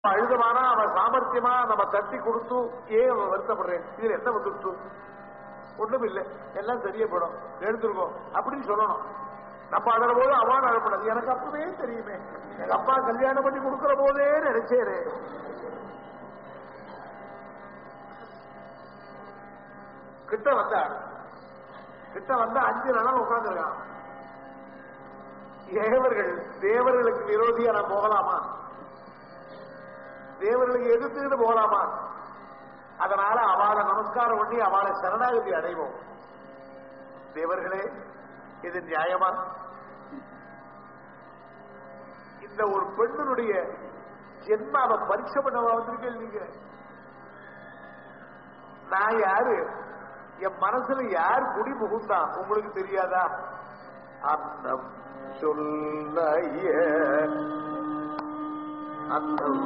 அழுதமானா அவன் சாமர்த்தியமா நம்ம தட்டி கொடுத்து ஏன் அவன் வருத்தப்படுறேன், இதுல என்ன வந்துருச்சு, ஒண்ணும் இல்லை, எல்லாம் சரியப்படும், எடுத்துருக்கோம் அப்படின்னு சொல்லணும். நம்ம அழற போது அவன் அழப்படாது. எனக்கு அப்பவே தெரியுமே, எங்க அப்பா கல்யாணம் பண்ணி கொடுக்கிற போதே நினைச்சேரு. கிட்ட வந்தா 5 நாள் உட்கார்ந்துருக்கான். ஏவர்கள் தேவர்களுக்கு விரோதியா நான் போகலாமா, தேவர்களுக்கு எதிர்த்துக்கிட்டு போகலாமா? அதனால அவளை நமஸ்காரம் பண்ணி அவளை சரணாகதி அடைவோம். தேவர்களே, இது நியாயமா? இந்த ஒரு பெண்ணுடைய ஜென்மாவை பரீட்சை பண்ண வந்திருக்கேன் நீங்க. நான் யாரு, என் மனசுல யார் குடி புகுந்தா உங்களுக்கு தெரியாதா? அன்னம் சொல்ல அன்னம்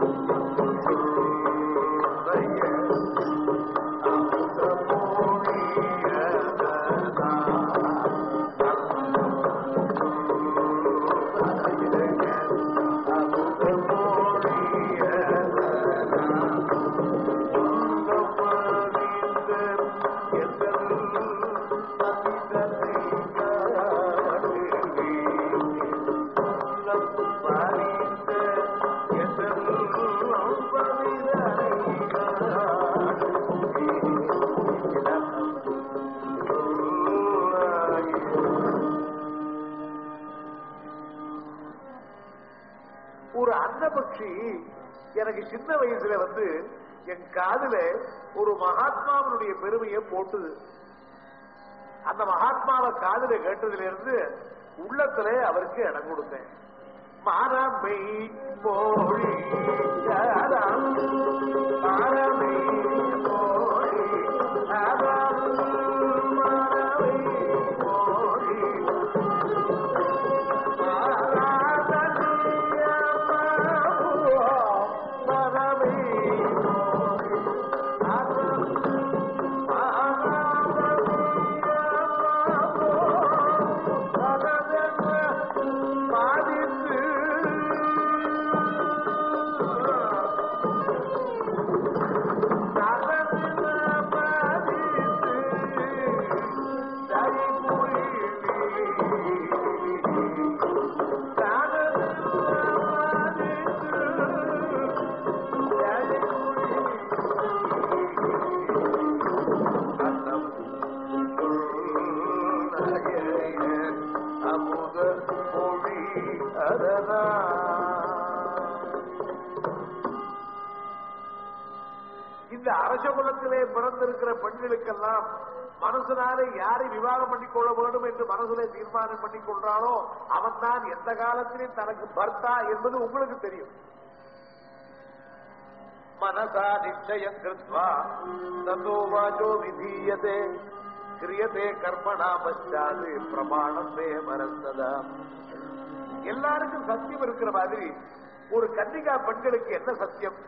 ஒரு அன்னபக்ஷி எனக்கு சின்ன வயசுல வந்து என் காதுல ஒரு மகாத்மாவனுடைய பெருமையை போட்டுது. அந்த மகாத்மாவை காதுல கேட்டதுல இருந்து உள்ளத்துல அவருக்கு இடம் கொடுத்தேன். மாறமை போழி மாறமை போழி இந்த அரசகுலத்திலே பிறந்திருக்கிற பெண்களுக்கெல்லாம் மனசுனாலே யாரை விவாகம் பண்ணிக்கொள்ள வேண்டும் என்று மனசுல தீர்மானம் பண்ணிக் கொள்றானோ அவன் தான் எந்த காலத்திலும் தனக்கு பர்த்தா என்பது உங்களுக்கு தெரியும். மனசா நிச்சயம் கிருத்வா ததோ வாசோ விதீயதே கிரியதே கர்மணா பச்சாது பிரமாணம் மரந்ததா. எல்லாருக்கும் சத்தியம் இருக்கிற மாதிரி ஒரு கன்னிகா பெண்களுக்கு என்ன சத்தியம்?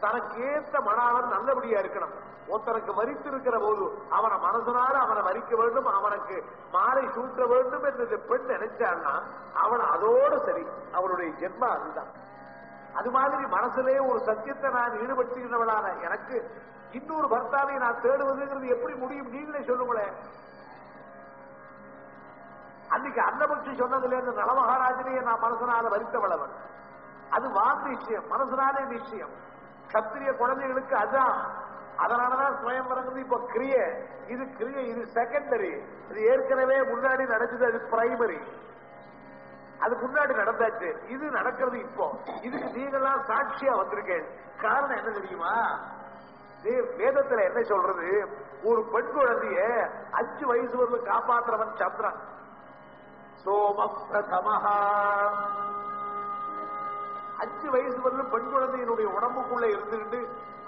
தனக்கு ஏற்ற மணாளன் நல்லபடியா இருக்கணும். ஒருத்தனுக்கு மறித்து இருக்கிற போது அவனை மனசனால அவனை மறிக்க வேண்டும், அவனுக்கு மாலை சூட்ட வேண்டும் என்று பெண் நினைச்சான்னா அவன் அதோடு சரி, அவருடைய ஜென்மா அதுதான். அது மாதிரி மனசுலே ஒரு சத்தியத்தை நான் ஈடுபடுத்துகிறவளான எனக்கு இன்னொரு பர்த்தாவை நான் தேடுவதுங்கிறது எப்படி முடியும்? நீங்களே சொல்லுங்களேன். அன்னைக்கு அன்னபக்ஷி சொன்னதுல இருந்து நலமகாராஜனையே நான் மனசனால வரித்தவளவன். அது வாக்கு நிச்சயம், மனசனாலே நிச்சயம். கத்திரிய குழந்தைகளுக்கு அதான். அதனாலதான் சுயம்பரங்கிறது இப்ப கிரிய. இது கிரிய, இது செகண்டரி. இது ஏற்கனவே முன்னாடி நடந்தது, அது பிரைமரி. அது முன்னாடி நடந்தாச்சு, இது நடக்கிறது இப்போ. இதுக்கு நீங்கெல்லாம் சாட்சியா வந்திருக்கேன். காரணம் என்ன தெரியுமா? வேதத்துல என்ன சொல்றது? ஒரு பெண் குழந்தைய 5 வயசு வரலும் காப்பாற்றுறவன் சந்திரன். சோம பிரதமஹா. 5 வயசு வரலும் பெண் குழந்தையினுடைய உடம்புக்குள்ள இருந்துகிட்டு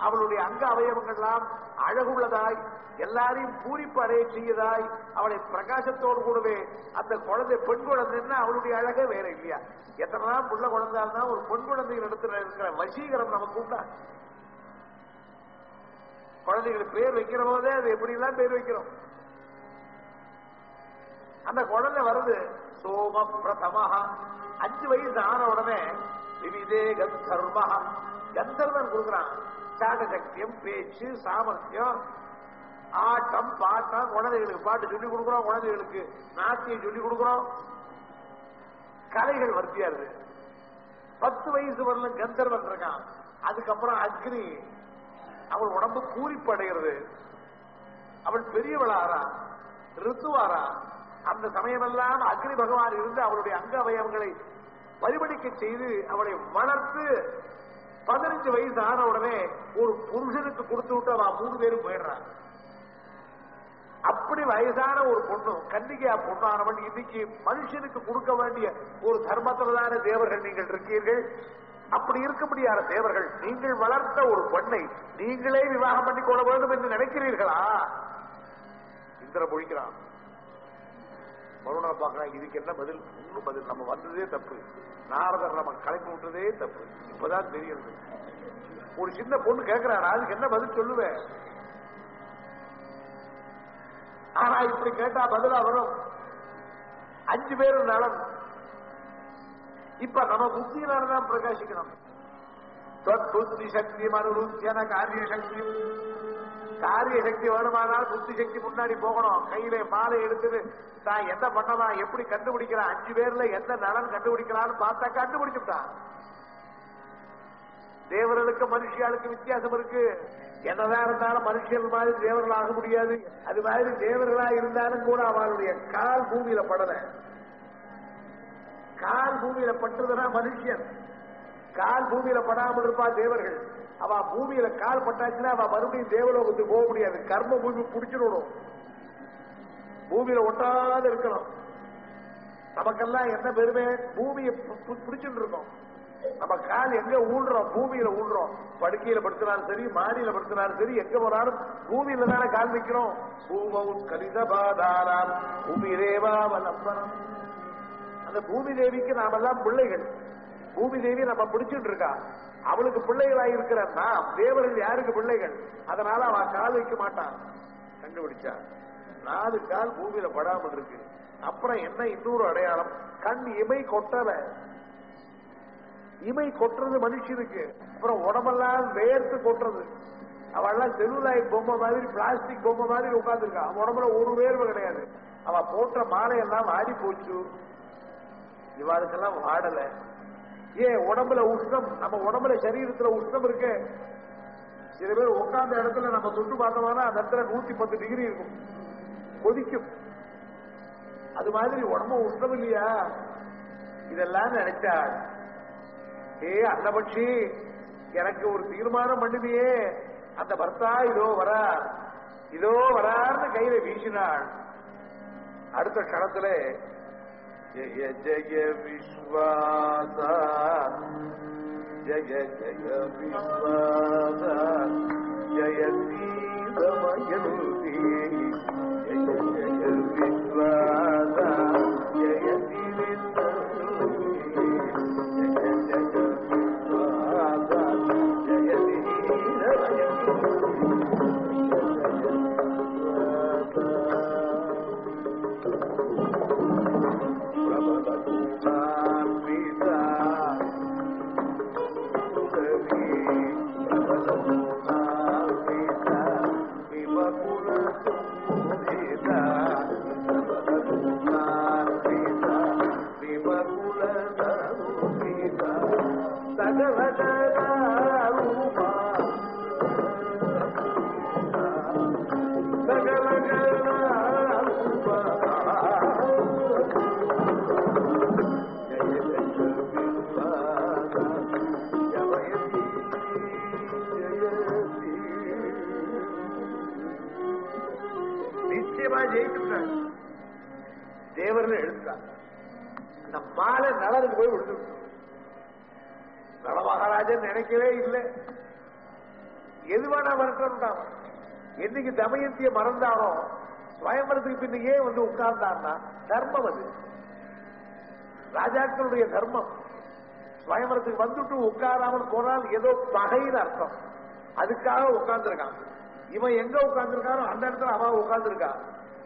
அவளுடைய அங்க அவயவங்கள்லாம் அழகுள்ளதாய், எல்லாரையும் பூரிப்பு அடைய செய்யதாய், அவளை பிரகாசத்தோடு கூடவே அந்த குழந்தை பெண் குழந்தைன்னா அவளுடைய அழகே வேற இல்லையா? எத்தனைதான் புள்ள குழந்தைன்னா ஒரு பெண் குழந்தைகள் இடத்துல இருக்கிற வசீகரம் நமக்கு உண்டா? குழந்தைகளுக்கு பேர் வைக்கிற போதே அது எப்படி எல்லாம் பேர் வைக்கிறோம். அந்த குழந்தை வருது சோம பிரதமஹா. 5 வயசு ஆன உடனே விவிதே கந்தர்வ, கந்தர்வன் கொடுக்குறான். சாட சக்தியம், பேச்சு, சாமர்த்தியம், ஆட்டம், பாட்டம். குழந்தைகளுக்கு பாட்டு சொல்லி கொடுக்குறோம், குழந்தைகளுக்கு நாட்டியம் சொல்லி கொடுக்குறோம். கலைகள் வர்த்தியா இருக்கு. 10 வயசு வரலும் கந்தர்வன் இருக்கான். அதுக்கப்புறம் அக்னி அவள் உடம்பு கூறிப்படைகிறது. அவள் பெரியவளாரா, ரித்துவாரா. அந்த சமயமெல்லாம் அக்னி பகவான் இருந்து அவளுடைய அங்க அவயவங்களை பரிமணிக்க செய்து அவளை வளர்த்து 15 வயசு ஆன உடனே ஒரு புருஷனுக்கு கொடுத்து விட்டு அவன் 3 பேரும் போயிடுறான். அப்படி வயசான ஒரு பொண்ணு, கன்னிகையா பொண்ணானவன் இன்னைக்கு மனுஷனுக்கு கொடுக்க வேண்டிய ஒரு தர்மத்திலான தேவர்கள் நீங்கள் இருக்கீர்கள். அப்படி இருக்க முடியாத தேவர்கள், நீங்கள் வளர்த்த ஒரு பெண்ணை நீங்களே விவாகம் பண்ணிக் கொள்ள வேண்டும் என்று நினைக்கிறீர்களா? இந்திரன் பொழிக்கிறான். வருணனை பார்க்கிறான். இதுக்கு என்ன பதில்? ஒன்னும் பதில். நம்ம வந்ததே தப்பு, நாரதர் நம்ம கலைப்பு விட்டதே தப்பு. இப்பதான் தெரியுது. ஒரு சின்ன பொண்ணு கேட்கிறான், அதுக்கு என்ன பதில் சொல்லுவேன்? ஆனா இப்படி கேட்டா பதிலா வரும். 5 பேரும் நலம். இப்ப நம்ம புத்தியினால்தான் பிரகாசிக்கணும். புத்தி சக்தி மனுருத்தியான காரிய சக்தி. காரிய சக்தி வேணுமானால் புத்தி சக்தி முன்னாடி போகணும். கையில மாலை எடுத்துட்டு தான் என்ன பண்ணலாம், எப்படி கண்டுபிடிக்கிறான், 5 பேர்ல எந்த நலன் கண்டுபிடிக்கலான்னு பார்த்தா கண்டுபிடிச்சுட்டான். தேவர்களுக்கு மனுஷியாளுக்கு வித்தியாசம் இருக்கு. என்னதான் இருந்தாலும் மனுஷர்கள் மாதிரி தேவர்கள் ஆக முடியாது. அது மாதிரி தேவர்களா இருந்தாலும் கூட அவளுடைய கால் பூமியில படல. கால் பூமியில பட்டதுன்னா மனுஷன். கால் பூமியில படாமல் இருப்பா தேவர்கள். அவ பூமியில கால் பட்டாச்சுன்னா அவ மறுபடியும் தேவலோகத்துக்கு போக முடியாது. கர்ம பூமி பிடிச்சிடணும். பூமியில ஒட்டாத இருக்கணும். நமக்கெல்லாம் என்ன பெருமை, பூமியை பிடிச்சுட்டு இருக்கோம். நம்ம கால் எங்க ஊழ்றோம்? பூமியில ஊழ்றோம். படுக்கையில படுத்தினாலும் சரி, மாடியில படுத்தினாலும் சரி, எங்க போனாலும் பூமியில தானே கால் வைக்கிறோம். பூமவும் கலிதபாதாராம் பூமிரேவாவலம்பரம். அந்த பூமி தேவிக்கு நாமெல்லாம் பிள்ளைகள். பூமி தேவி நம்ம பிடிச்சிட்டு இருக்கா. அவளுக்கு பிள்ளைகளாக இருக்கிற நாம் தேவர்கள் யாருக்கு பிள்ளைகள்? அதனால அவன் கால் வைக்க மாட்டான். கண்டுபிடிச்சா 4 கால் பூமியில படாமல் இருக்கு. அப்புறம் என்ன இன்னொரு அடையாளம், கண் இமை கொட்டல. இமை கொட்டுறது மனுஷனுக்கு. அப்புறம் உடம்பெல்லாம் வேர்த்து கொட்டுறது. அவெல்லாம் செல்லுலாய்ட் பொம்மை மாதிரி, பிளாஸ்டிக் பொம்மை மாதிரி உட்கார்ந்துருக்கா. அவன் உடம்புல ஒரு வேர்வை கிடையாது. அவ போட்ட மாலையெல்லாம் வாடி போச்சு. இவாளுக்கெல்லாம் வாடல. ஏன்? உடம்புல உஷ்ணம். நம்ம உடம்புல சரீரத்துல உஷ்ணம் இருக்கு. சில பேர் உட்கார்ந்த இடத்துல நம்ம தொட்டு பார்த்தோம்னா அந்த இடத்துல 110 டிகிரி இருக்கும், கொதிக்கும். அது மாதிரி உடம்பு உஷ்ணம் இல்லையா? இதெல்லாம் நினைச்சா, ஏ அன்னபட்சி, எனக்கு ஒரு தீர்மானம் பண்ணுவியே. அந்த பர்த்தா இதோ வரார், இதோ வரார்னு கையில வீசினாள். அடுத்த கணத்துல ஜெய ஜெய விஸ்வாச, ஜெய ஜெய விஸ்வாச, ஜெய தீரமயனுதி, ஜெய ஜெய விஸ்வாச, ஜெய தேவர்கள் எழுதுறாங்க. அந்த மாலை நலனுக்கு போய் விடுத்து. நல மகாராஜன் நினைக்கவே இல்லை. எதுவானா வரட்டும். என்னைக்கு தமயந்திய மறந்தானோ, ஸ்வயம்பரத்துக்கு பின்னையே வந்து உட்கார்ந்தான்னா தர்மம். அது ராஜாக்களுடைய தர்மம். ஸ்வயம்பரத்துக்கு வந்துட்டு உட்காராமல் போனால் ஏதோ பகைன்னு அர்த்தம். அதுக்காக உட்கார்ந்துருக்கான். இவன் எங்க உட்கார்ந்துருக்கானோ அந்த இடத்துல அவன் உட்கார்ந்துருக்கா.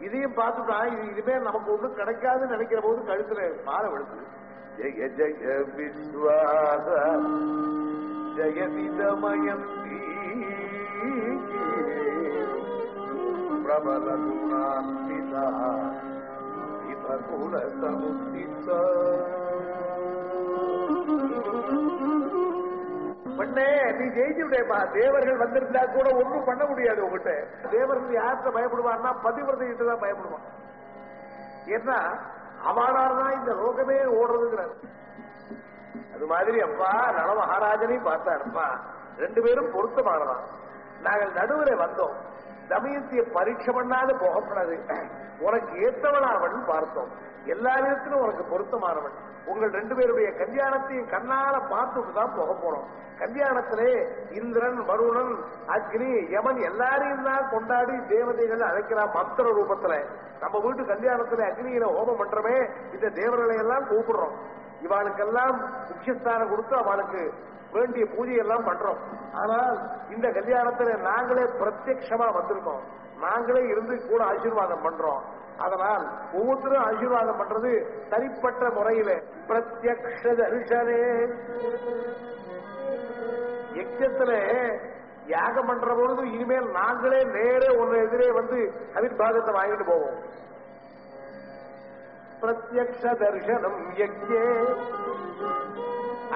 இதையும் பார்த்துட்டா இனிமே நமக்கு ஒன்றும் கிடைக்காதுன்னு நினைக்கிற போது கழுத்துல மாலை விழுது. ஜெய ஜெய விஸ்வாச ஜயதி தமயந்தி பிரபல குணான்விதா விபகுல சமுத்திதா. பண்ணே நீ ஜெயிச்சு விடேப்பா. தேவர்கள் வந்திருந்தா கூட ஒன்றும் பண்ண முடியாது உங்ககிட்ட. தேவர்கள் யார்கிட்ட பயப்படுவான்னா பதிவிரதைகிட்ட தான் பயப்படுவான். ஏன்னா அவனால்தான் இந்த லோகமே ஓடுறதுங்கிறார். அது மாதிரி அப்பா நல மகாராஜனையும் பார்த்தாருப்பா. ரெண்டு பேரும் பொருத்தமானதான். நாங்கள் நடுவில் வந்தோம். தமயந்திய பரீட்சை பண்ணாத போகப்படாது. உனக்கு ஏற்றவனாவன் பார்த்தோம். எல்லா விதத்திலும் உனக்கு பொருத்தமானவன். உங்கள் ரெண்டு பேருடைய கல்யாணத்தையும் கண்ணால பார்த்துட்டு தான் போக போறோம். கல்யாணத்திலே இந்திரன், வருணன், அக்னி, யமன் எல்லாரையும் தான் கொண்டாடி தேவதைகள் அழைக்கலாம் மந்திர ரூபத்துல. நம்ம வீட்டு கல்யாணத்துல அக்னியில ஹோமம் பண்றமே, இந்த தேவர்களை எல்லாம் கூப்பிடுறோம். இவாளுக்கெல்லாம் முக்கியஸ்தானம் கொடுத்து அவளுக்கு வேண்டிய பூஜை எல்லாம் பண்றோம். ஆனால் இந்த கல்யாணத்துல நாங்களே பிரத்யட்சமா வந்திருக்கோம். நாங்களே இருந்து கூட ஆசீர்வாதம் பண்றோம். அதனால் ஒவ்வொருத்தரும் ஆசீர்வாதம் பண்றது தனிப்பட்ட முறையில பிரத்யக்ஷ தரிசனே. யஜ்ஞத்துல யாகம் பண்ற பொழுது இனிமேல் நாங்களே நேரே ஒன்னு எதிரே வந்து அவிர்வாதத்தை வாங்கிட்டு போவோம். பிரத்யக்ஷ தரிசனம் யஜ்ஞே.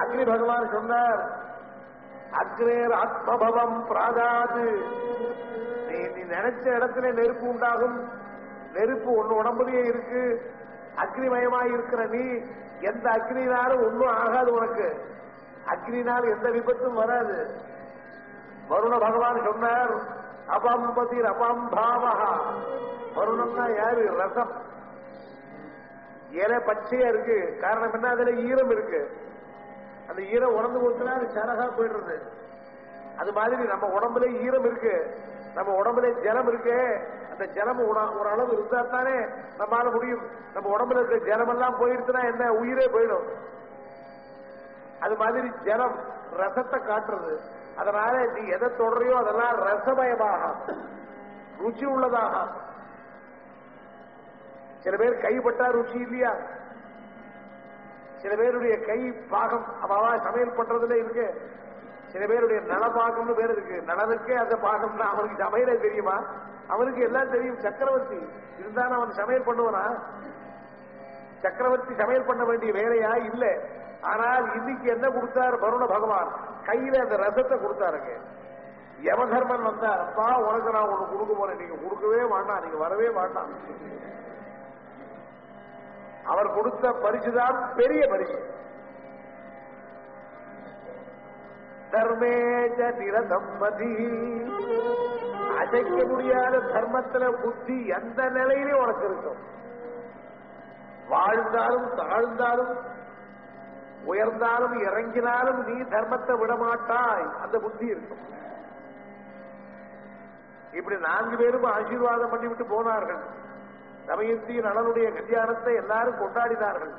அக்னி பகவான் சொன்னார், அக்னேர் ஆத்மபவம் பிராதாது. நீ நினைச்ச இடத்துல நெருப்பு உண்டாகும். நெருப்பு ஒண்ணு உடம்புலயே இருக்கு. அக்னிமயமாய் இருக்கிற நீ எந்த அக்னினாலும் ஒன்னும் ஆகாது. உனக்கு அக்னினால் எந்த விபத்தும் வராது. வருண பகவான் சொன்னார், அபம்பதி அபம்பாவா. வருணம்னா யாரு? ரசம். இலை பச்சையா இருக்கு. காரணம் என்ன? அதுல ஈரம் இருக்கு. அந்த ஈரம் உணர்ந்து கொடுத்தனா அது சரகா போயிடுறது. அது மாதிரி நம்ம உடம்புல ஈரம் இருக்கு. நம்ம உடம்புல ஜலம் இருக்கு. அந்த ஜலம் ஒரு அளவு இருந்தா தானே நம்மளால முடியும். நம்ம உடம்புல இருக்க ஜலம் எல்லாம் போயிடுச்சுன்னா என்ன? உயிரே போயிடும். அது மாதிரி ஜலம் ரசத்தை காட்டுறது. அதனால நீ எதை தொடரையோ அதெல்லாம் ரசமயமாக, ருச்சி உள்ளதாக. சில பேர் கைப்பட்டா ருச்சி இல்லையா? சில பேருடைய கை பாகம் அவா சமையல் பண்றதுல இருக்கு. சில பேருடைய நலபாகம்னு பேர் இருக்கு. நலனுக்கே அந்த பாகம் தான். அவனுக்கு சமையலே தெரியுமா? அவனுக்கு எல்லாம் தெரியும். சக்கரவர்த்தி இருந்தாலும் அவன் சமையல் பண்ணுவானா? சக்கரவர்த்தி சமையல் பண்ண வேண்டிய வேலையா? இல்ல. ஆனால் இன்னைக்கு என்ன கொடுத்தார் வருண பகவான்? கையில அந்த ரசத்தை கொடுத்தாருங்க. யமதர்மன் வந்தார், அப்பா உனக்கு நான் ஒண்ணு கொடுக்க போறேன். நீங்க கொடுக்கவே வேண்டாம், நீங்க வரவே வேண்டாம். அவர் கொடுத்த பரிசுதான் பெரிய பரிசு. தர்மேஜ நிரதம்பதி. அசைக்க முடியாத தர்மத்துல புத்தி எந்த நிலையிலும் உனக்கு இருக்கும். வாழ்ந்தாலும் தாழ்ந்தாலும் உயர்ந்தாலும் இறங்கினாலும் நீ தர்மத்தை விடமாட்டாய். அந்த புத்தி இருக்கும். இப்படி 4 பேரும் ஆசீர்வாதம் பண்ணிவிட்டு போனார்கள். தமயந்தி நலனுடைய கல்யாணத்தை எல்லாரும் கொண்டாடினார்கள்.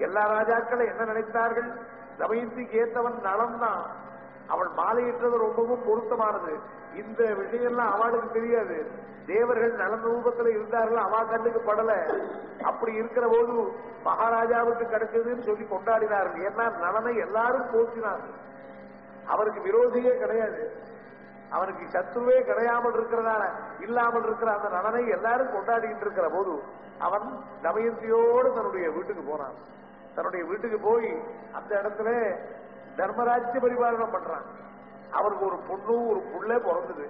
எல்லா ராஜாக்களும் என்ன நினைத்தார்கள்? தமயந்திக்கு ஏற்றவன் நலம் தான். அவள் மாலையிட்டது ரொம்பவும் பொருத்தமானது. இந்த விஷயம்லாம் அவளுக்கு தெரியாது. தேவர்கள் நலன் ரூபத்தில் இருந்தார்கள், அவா கண்ணுக்கு படல. அப்படி இருக்கிற போது மகாராஜாவுக்கு கிடைச்சதுன்னு சொல்லி கொண்டாடினார்கள். ஏன்னா நலனை எல்லாரும் போற்றினார்கள். அவருக்கு விரோதியே கிடையாது. அவனுக்கு சத்துருவே கிடையாமல் இருக்கிறதால இல்லாமல் இருக்கிற அந்த நலனை எல்லாரும் கொண்டாடிட்டு இருக்கிற போது அவன் தமயந்தியோடு தன்னுடைய வீட்டுக்கு போனான். தன்னுடைய வீட்டுக்கு போய் அந்த இடத்துல தர்மராஜ்ய பரிபாலனம் பண்றான். அவனுக்கு ஒரு பொண்ணு ஒரு புள்ள பிறந்தது.